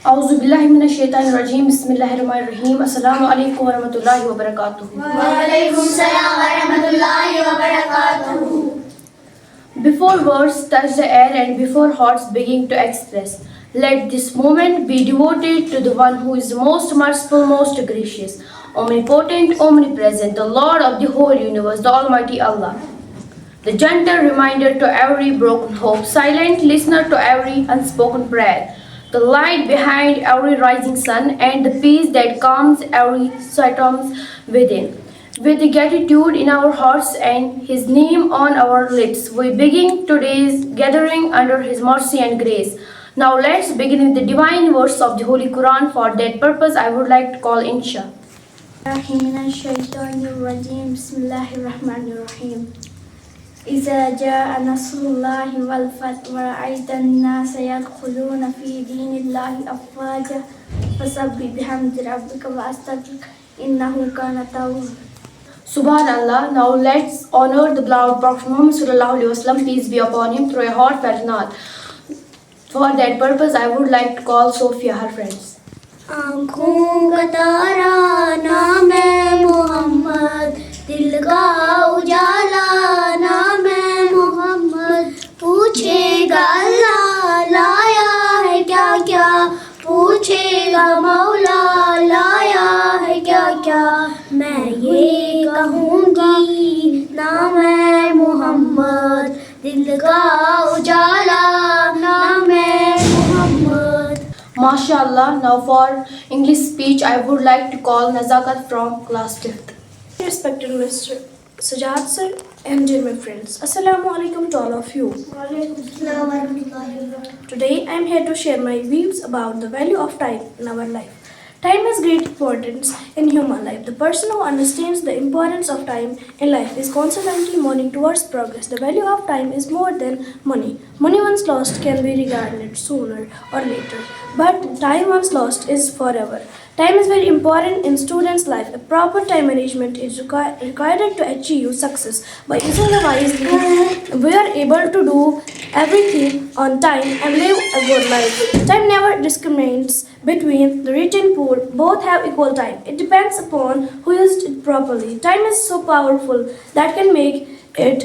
اعوذ باللہ من الشیطان الرجیم بسم اللہ الرحمن الرحیم السلام علیکم ورحمۃ اللہ وبرکاتہ. وعلیکم السلام ورحمۃ اللہ وبرکاتہ. Before words touch the air and before hearts begin to express, let this moment be devoted to the one who is most merciful, most gracious, omnipotent, omnipresent, the Lord of the whole universe, the Almighty Allah. The gentle reminder to every broken hope, silent listener to every unspoken prayer, the light behind every rising sun, and the peace that calms every storm within. With gratitude in our hearts and His name on our lips, we begin today's gathering under His mercy and grace. Now let's begin with the divine verse of the Holy Quran. For that purpose, I would like to call Insha. Bismillahirrahmanirrahim. إذا جاء نصر الله والفتح ورأيت الناس يدخلون في دين الله أفواجا فسبح بحمد ربك واستغفره إنه كان توابا. Subhanallah. Now let's honor the beloved Prophet Muhammad sallallahu alaihi wasallam, peace be upon him, through a heartfelt nod. For that purpose, I would like to call Sophia, her friends. آنکھوں کا تارا نام ہے محمد، دل کا اجالا نام ہے محمد، پوچھے گا اللہ لایا ہے کیا کیا، پوچھے گا مولا لایا ہے کیا کیا، میں یہ کہوں گی نام ہے محمد، دل کا اجالا نام ہے محمد. MashaAllah. Now for English speech, I would like to call Nazakat from class 5th. Respected Mr. Sajjad sir and dear my friends, Assalamu alaikum to all of you. Today I am here to share my views about the value of time in our life. Time has great importance in human life. The person who understands the importance of time in life is constantly moving towards progress. The value of time is more than money. Money once lost can be regarded sooner or later, but time once lost is forever. Time is very important in students' life. A proper time management is required to achieve success. By using it wisely, we are able to do everything on time and live a good life. Time never discriminates between the rich and poor. Both have equal time. It depends upon who used it properly. Time is so powerful that can make it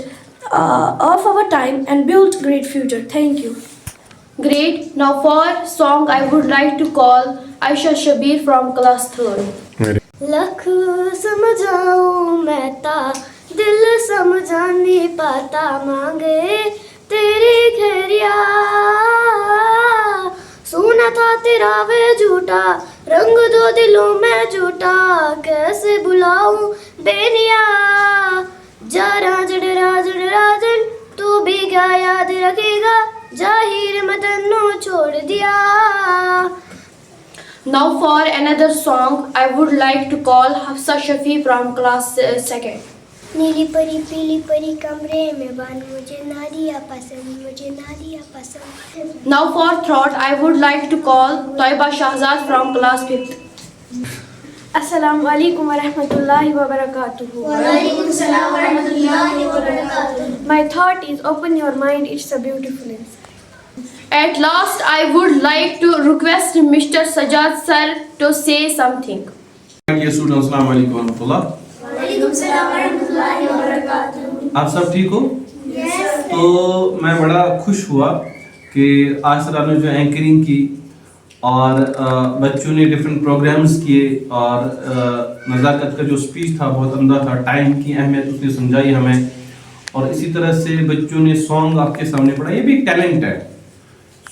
of our time and build great future. Thank you. Great. Now for song, I would like to call Aisha Shabir from class 3rd. لکھ سمجھاؤں میں تا دل سمجھا نہیں پاتا، مانگے تیری گھریا سونا تھا تیرا وے جھوٹا، رنگ دو دلوں میں جھوٹا، کیسے بلاؤں بینیا جا راجڑ راجن تو بھی کیا یاد رکھے گا، جاہیر متنو چھوڑ دیا. Now for another song, I would like to call Hafsa Shafi from class 2nd. نیلی پری پیلی پری کمرے میں بند، مجھے نہ دیا پسند، مجھے نہ دیا پسند. Now for third, I would like to call Toiba Shahzad from class 5th. Assalamu alaikum wa rahmatullahi wa barakatuh. وعلیکم السلام ورحمۃ اللہ وبرکاتہ. My thought is open your mind, it's a beautiful answer. At last, I would like to request Mr. Sajjad sir to say something. Dear students, السلام علیکم ورحمۃ اللہ. وعلیکم السلام ورحمۃ اللہ وبرکاتہ. آپ سب ٹھیک ہو؟ تو میں بڑا خوش ہوا کہ آج سر نے جو اینکرنگ کی اور بچوں نے ڈفرینٹ پروگرامز کیے اور نزاکت کا جو اسپیچ تھا بہت عمدہ تھا، ٹائم کی اہمیت اس نے سمجھائی ہمیں، اور اسی طرح سے بچوں نے سانگ آپ کے سامنے پڑھا. یہ بھی ایک ٹیلنٹ ہے،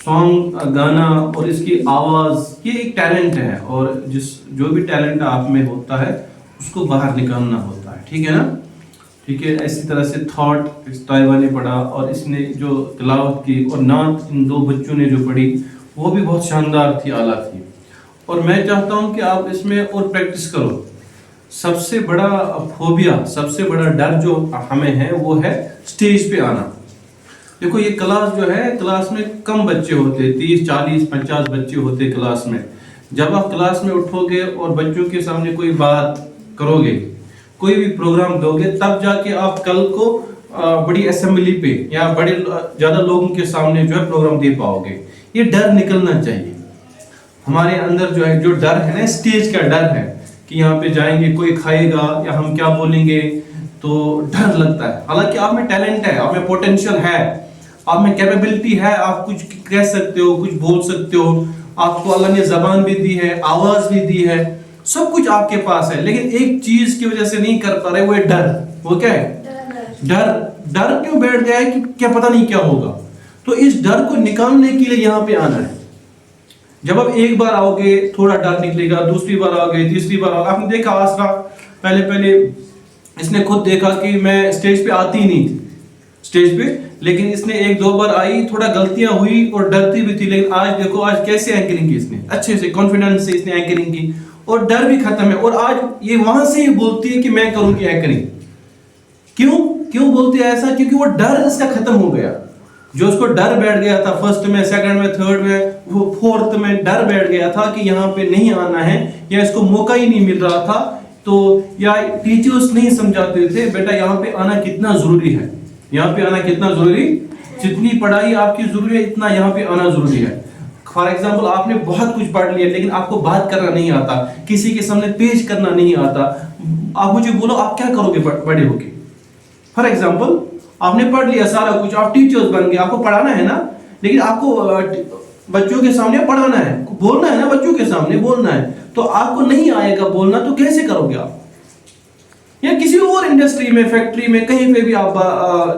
سانگ گانا اور اس کی آواز، یہ ایک ٹیلنٹ ہے، اور جو بھی ٹیلنٹ آپ میں ہوتا ہے اس کو باہر نکالنا ہوتا ہے. ٹھیک ہے نا؟ ٹھیک ہے. اسی طرح سے تھاٹ طیبہ نے پڑھا اور اس نے جو تلاوت کی، اور نعت ان دو بچوں نے جو پڑھی وہ بھی بہت شاندار تھی، اعلیٰ تھی. اور میں چاہتا ہوں کہ آپ اس میں اور پریکٹس کرو. سب سے بڑا فوبیا، سب سے بڑا ڈر جو ہمیں ہے وہ ہے اسٹیج پہ آنا. دیکھو یہ کلاس جو ہے، کلاس میں کم بچے ہوتے، 30 40 50 بچے ہوتے کلاس میں. جب آپ کلاس میں اٹھو گے اور بچوں کے سامنے کوئی بات کرو گے، کوئی بھی پروگرام دو گے، تب جا کے آپ کل کو بڑی اسمبلی پہ یا بڑے زیادہ لوگوں کے سامنے جو ہے پروگرام دے پاؤ گے. یہ ڈر نکلنا چاہیے. ہمارے اندر جو ہے جو ڈر ہے نا اسٹیج کا ڈر ہے کہ یہاں پہ جائیں گے کوئی کھائے گا یا ہم کیا بولیں گے, تو ڈر لگتا ہے. حالانکہ آپ میں ٹیلنٹ ہے, آپ میں پوٹینشیل ہے, آپ میں کیپیبلٹی ہے, آپ کچھ کہہ سکتے ہو, کچھ بول سکتے ہو, آپ کو اللہ نے زبان بھی دی ہے, آواز بھی دی ہے, سب کچھ آپ کے پاس ہے, لیکن ایک چیز کی وجہ سے نہیں کر پا رہے, وہ ہے ڈر. وہ کیا ہے؟ ڈر کیوں بیٹھ گیا ہے کہ کیا پتہ نہیں کیا ہوگا. تو اس ڈر کو نکالنے کے لیے یہاں پہ آنا ہے. جب آپ ایک بار آؤ گے تھوڑا ڈر نکلے گا, دوسری بار آؤ گے, تیسری بار آؤ گے. آپ نے دیکھا آسرا پہلے اس نے خود دیکھا کہ میں اسٹیج پہ آتی نہیں تھی اسٹیج پہ, لیکن اس نے ایک دو بار آئی, تھوڑا غلطیاں ہوئی اور ڈرتی بھی تھی, لیکن آج دیکھو آج کیسے اینکرنگ کی اس نے, اچھے سے کانفیڈنس سے اس نے اینکرنگ کی اور ڈر بھی ختم ہے. اور آج یہ وہاں سے ہی بولتی ہے کہ میں کروں گی اینکرنگ. کیوں بولتی ہے ایسا؟ کیونکہ وہ ڈر اس کا ختم ہو گیا. جو اس کو ڈر بیٹھ گیا تھا فرسٹ میں, سیکنڈ میں, تھرڈ میں, وہ فورتھ میں ڈر بیٹھ گیا تھا کہ یہاں پہ نہیں آنا ہے یا اس کو موقع ہی نہیں مل رہا تھا, تو یا ٹیچرز نہیں سمجھاتے تھے بیٹا یہاں پہ آنا کتنا ضروری ہے, یہاں پہ آنا کتنا ضروری, جتنی پڑھائی آپ کی ضروری ہے اتنا یہاں پہ آنا ضروری ہے. فار ایگزامپل آپ نے بہت کچھ پڑھ لیا لیکن آپ کو بات کرنا نہیں آتا, کسی کے سامنے پیش کرنا نہیں آتا, آپ مجھے بولو آپ کیا کرو گے بڑے ہو کے. فار ایگزامپل آپ نے پڑھ لیا سارا کچھ, آپ ٹیچرز بن گئے, آپ کو پڑھانا ہے نا, لیکن آپ کو بچوں کے سامنے پڑھانا ہے, بولنا ہے نا, بچوں کے سامنے بولنا ہے, تو آپ کو نہیں آئے گا بولنا, تو کیسے کرو گے آپ؟ یا کسی اور انڈسٹری میں, فیکٹری میں, کہیں پہ بھی آپ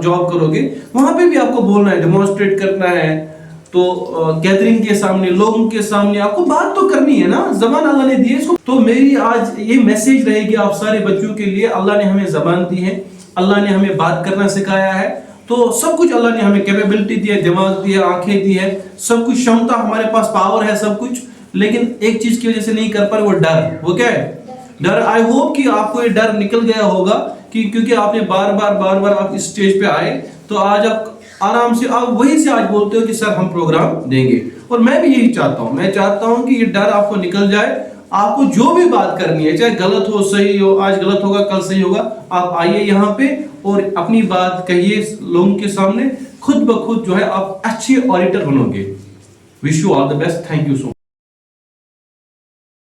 جاب کرو گے, وہاں پہ بھی آپ کو بولنا ہے, ڈیمونسٹریٹ کرنا ہے, تو گیدرنگ کے سامنے, لوگوں کے سامنے آپ کو بات تو کرنی ہے نا, زبان اللہ نے دی ہے اس کو. تو میری آج یہ میسج رہے گی آپ سارے بچوں کے لیے, اللہ نے ہمیں زبان دی ہے, اللہ نے ہمیں بات کرنا سکھایا ہے, تو سب کچھ اللہ نے ہمیں کیپیبلٹی دی ہے, دماغ دی ہے, آنکھیں دی ہے, سب کچھ شمتا ہمارے پاس, پاور ہے سب کچھ, لیکن ایک چیز کی وجہ سے نہیں کر پا رہے, وہ ڈر. وہ کیا ہے؟ ڈر. آئی ہوپ کہ آپ کو یہ ڈر نکل گیا ہوگا کیونکہ آپ نے بار بار آپ اس اسٹیج پہ آئے, تو آج آپ آرام سے آپ وہی سے آج بولتے ہو کہ سر ہم پروگرام دیں گے. اور میں بھی یہی چاہتا ہوں, میں چاہتا ہوں کہ یہ ڈر آپ کو نکل جائے. آپ کو جو بھی بات کرنی ہے, چاہے غلط ہو صحیح ہو, آج غلط ہوگا کل صحیح ہوگا, آپ آئیے یہاں پہ اور اپنی بات کہیے لوگوں کے سامنے, خود بخود جو ہے آپ اچھے آڈیٹر بنو گے. Wish you all the best. Thank you so much.